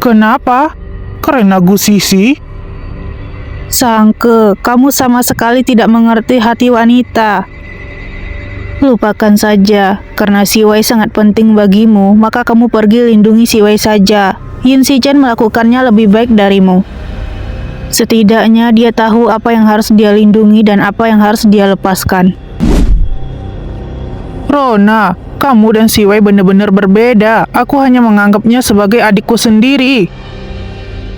Kenapa? Karena Gu Sisi? Sangke, kamu sama sekali tidak mengerti hati wanita. Lupakan saja, karena Si Wei sangat penting bagimu, maka kamu pergi lindungi Si Wei saja. Yin Shichen melakukannya lebih baik darimu. Setidaknya dia tahu apa yang harus dia lindungi dan apa yang harus dia lepaskan. Rona, kamu dan Si Wei benar-benar berbeda. Aku hanya menganggapnya sebagai adikku sendiri.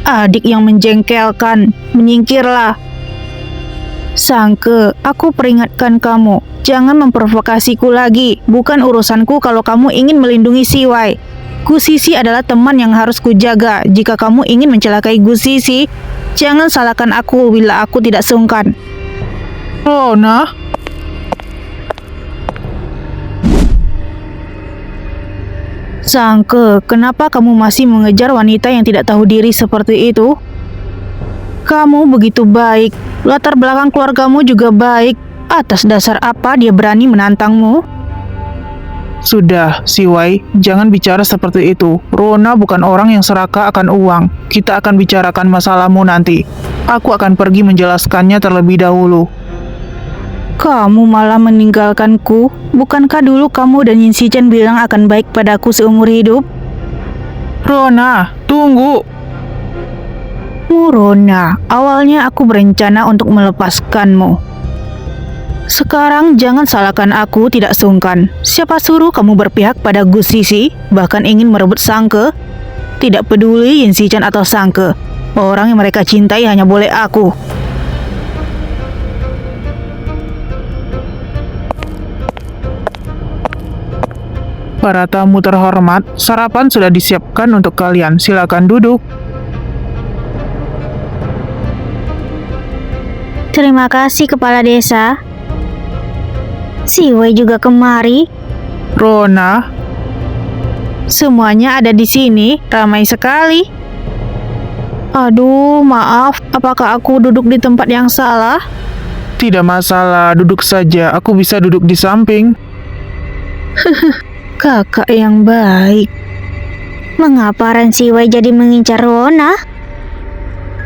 Adik yang menjengkelkan, menyingkirlah. Sangke, aku peringatkan kamu, jangan memprovokasiku lagi. Bukan urusanku kalau kamu ingin melindungi Si Wei. Gu Sisi adalah teman yang harus kujaga. Jika kamu ingin mencelakai Gu Sisi, jangan salahkan aku bila aku tidak sungkan. Rona, Sangke, kenapa kamu masih mengejar wanita yang tidak tahu diri seperti itu? Kamu begitu baik, latar belakang keluargamu juga baik. Atas dasar apa dia berani menantangmu? sudah, Si Wei, jangan bicara seperti itu. Rona bukan orang yang serakah akan uang. Kita akan bicarakan masalahmu nanti. Aku akan pergi menjelaskannya terlebih dahulu. Kamu malah meninggalkanku. Bukankah dulu kamu dan Yin Shichen bilang akan baik padaku seumur hidup? Rona, tunggu. Rona, awalnya aku berencana untuk melepaskanmu. Sekarang jangan salahkan aku tidak sungkan. Siapa suruh kamu berpihak pada Gu Sisi, bahkan ingin merebut Sangke? Tidak peduli Yin Shichen atau Sangke, orang yang mereka cintai hanya boleh aku. Para tamu terhormat, sarapan sudah disiapkan untuk kalian. Silakan duduk. Terima kasih Kepala Desa. Si Wei juga kemari. Rona, Semuanya ada di sini, ramai sekali. Aduh, maaf, apakah aku duduk di tempat yang salah? tidak masalah, duduk saja. Aku bisa duduk di samping. Kakak yang baik. Mengapa Ren Si Wei jadi mengincar Rona?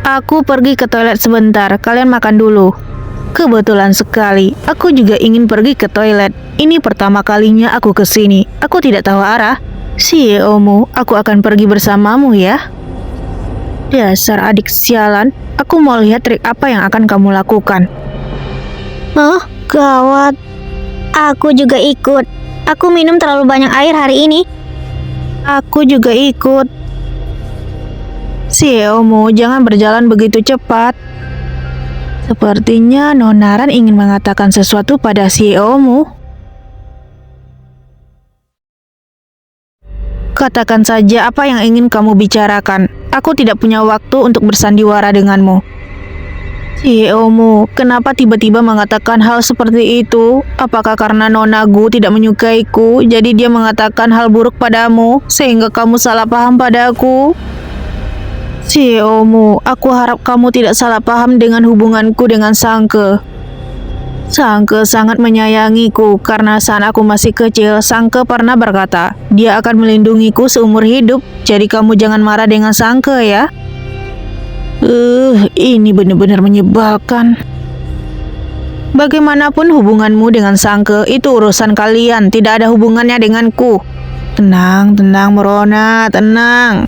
Aku pergi ke toilet sebentar, kalian makan dulu. Kebetulan sekali, aku juga ingin pergi ke toilet. Ini pertama kalinya aku ke sini. Aku tidak tahu arah. CEO-mu, aku akan pergi bersamamu ya. Dasar adik sialan, aku mau lihat trik apa yang akan kamu lakukan. Oh, gawat. Aku juga ikut. Aku minum terlalu banyak air hari ini. Aku juga ikut. CEO-mu, jangan berjalan begitu cepat. Sepertinya Nona Ran ingin mengatakan sesuatu pada CEO-mu. Katakan saja apa yang ingin kamu bicarakan. Aku tidak punya waktu untuk bersandiwara denganmu. CEO-mu, kenapa tiba-tiba mengatakan hal seperti itu? Apakah karena Nona Gu tidak menyukaiku, jadi dia mengatakan hal buruk padamu, sehingga kamu salah paham padaku? CEO-mu, aku harap kamu tidak salah paham dengan hubunganku dengan Sangke. Sangke sangat menyayangiku karena saat aku masih kecil, Sangke pernah berkata, dia akan melindungiku seumur hidup, jadi kamu jangan marah dengan Sangke ya. Ini benar-benar menyebalkan. Bagaimanapun hubunganmu dengan Sangke, itu urusan kalian, tidak ada hubungannya denganku. Tenang, tenang Merona, tenang.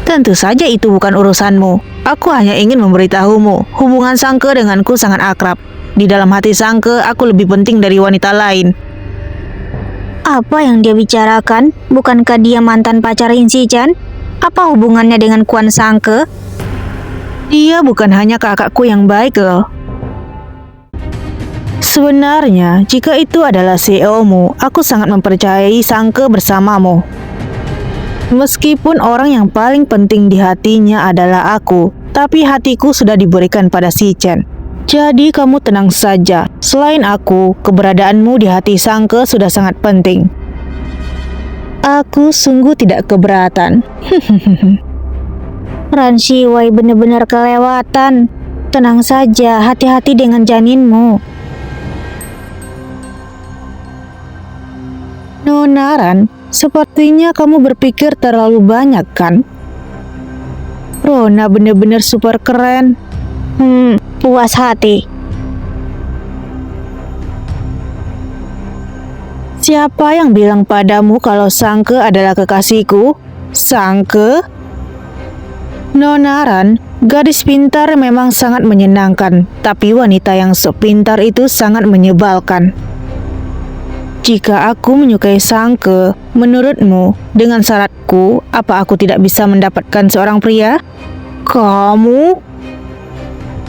Tentu saja itu bukan urusanmu. Aku hanya ingin memberitahumu, hubungan Sangke denganku sangat akrab. Di dalam hati Sangke, aku lebih penting dari wanita lain. Apa yang dia bicarakan? Bukankah dia mantan pacar Yin Shichen? Apa hubungannya dengan Kuan Sangke? Dia bukan hanya kakakku yang baik loh. Sebenarnya, jika itu adalah CEO-mu, aku sangat mempercayai Sangke bersamamu. Meskipun orang yang paling penting di hatinya adalah aku, tapi hatiku sudah diberikan pada Shichen. Jadi kamu tenang saja, selain aku, keberadaanmu di hati Sangke sudah sangat penting. Aku sungguh tidak keberatan. Ren Si Wei benar-benar kelewatan. Tenang saja, hati-hati dengan janinmu. Nona Ran, sepertinya kamu berpikir terlalu banyak kan? Rona bener-bener super keren. Puas hati. Siapa yang bilang padamu kalau Sangke adalah kekasihku? Sangke? Nona Ran, gadis pintar memang sangat menyenangkan, tapi wanita yang sepintar itu sangat menyebalkan. Jika aku menyukai Sangke, menurutmu, dengan syaratku, apa aku tidak bisa mendapatkan seorang pria? Kamu?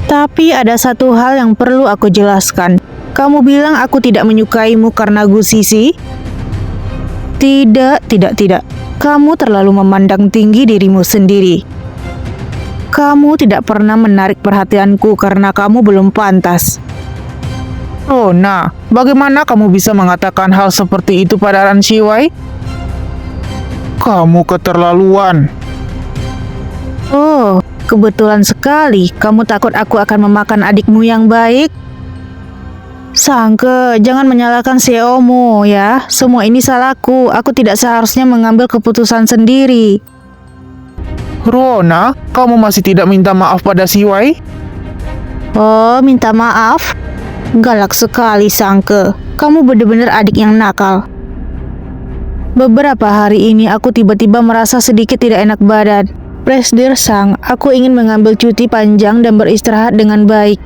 Tapi ada satu hal yang perlu aku jelaskan. Kamu bilang aku tidak menyukaimu karena Gusisi? Tidak. Kamu terlalu memandang tinggi dirimu sendiri. Kamu tidak pernah menarik perhatianku karena kamu belum pantas. Rona, bagaimana kamu bisa mengatakan hal seperti itu pada Ran Shiwai? Kamu keterlaluan. Oh, kebetulan sekali. Kamu takut aku akan memakan adikmu yang baik? Sangke, jangan menyalahkan CEO-mu ya. Semua ini salahku. Aku tidak seharusnya mengambil keputusan sendiri. Rona, kamu masih tidak minta maaf pada Shiwai? Oh, minta maaf? Galak sekali, Sangke. Kamu benar-benar adik yang nakal. Beberapa hari ini aku tiba-tiba merasa sedikit tidak enak badan. Presdir Sang, aku ingin mengambil cuti panjang dan beristirahat dengan baik.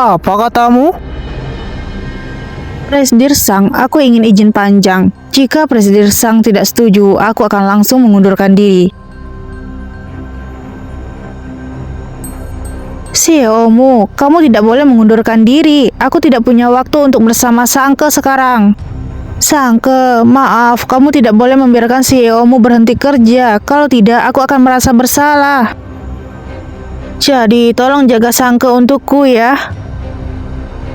Apa katamu? Presdir Sang, aku ingin izin panjang. Jika Presdir Sang tidak setuju, aku akan langsung mengundurkan diri. CEO-mu, kamu tidak boleh mengundurkan diri. Aku tidak punya waktu untuk bersama Sangke sekarang. Sangke, maaf, kamu tidak boleh membiarkan CEO-mu berhenti kerja. Kalau tidak, aku akan merasa bersalah. Jadi, tolong jaga Sangke untukku ya.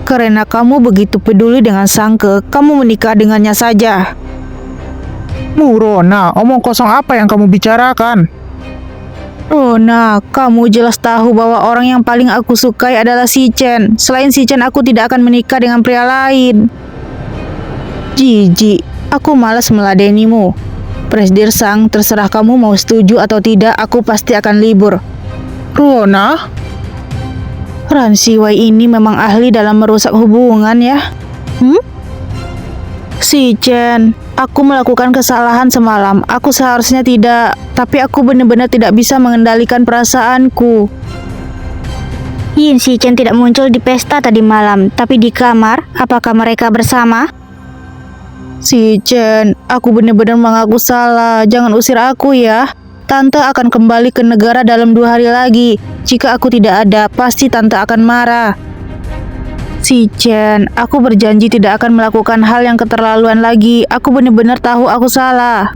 Karena kamu begitu peduli dengan Sangke, kamu menikah dengannya saja. Rona, omong kosong apa yang kamu bicarakan? Rona, kamu jelas tahu bahwa orang yang paling aku sukai adalah si Chen. Selain si Chen, aku tidak akan menikah dengan pria lain. Jijik, aku malas meladenimu. Presdir Sang, terserah kamu mau setuju atau tidak, aku pasti akan libur. Rona? Ran Shiwai ini memang ahli dalam merusak hubungan ya. Si Chen, aku melakukan kesalahan semalam. Aku seharusnya tidak, tapi aku benar-benar tidak bisa mengendalikan perasaanku. Yin Si Chen tidak muncul di pesta tadi malam, tapi di kamar. Apakah mereka bersama? Si Chen, aku benar-benar mengaku salah. Jangan usir aku ya. Tante akan kembali ke negara dalam 2 hari lagi. Jika aku tidak ada, pasti Tante akan marah. Si Chen, aku berjanji tidak akan melakukan hal yang keterlaluan lagi. Aku benar-benar tahu aku salah.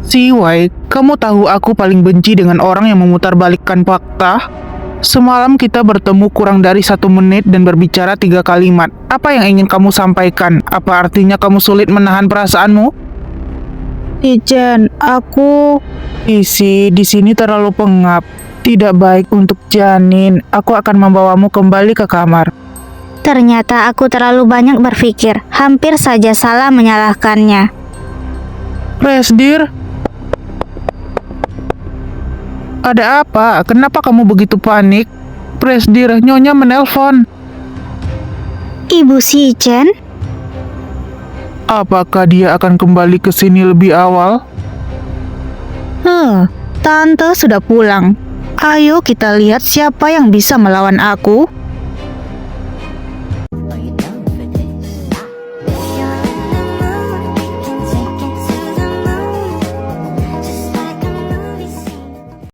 Shiwai, kamu tahu aku paling benci dengan orang yang memutarbalikkan fakta? Semalam kita bertemu kurang dari 1 menit dan berbicara 3 kalimat. Apa yang ingin kamu sampaikan? Apa artinya kamu sulit menahan perasaanmu? Si Chen, aku... Isi, di sini terlalu pengap. Tidak baik untuk janin. Aku akan membawamu kembali ke kamar. Ternyata aku terlalu banyak berpikir. Hampir saja salah menyalahkannya. Presdir? Ada apa? Kenapa kamu begitu panik? Presdir, Nyonya menelpon. Ibu Si Chen? Apakah dia akan kembali ke sini lebih awal? Tante sudah pulang. Ayo kita lihat siapa yang bisa melawan aku.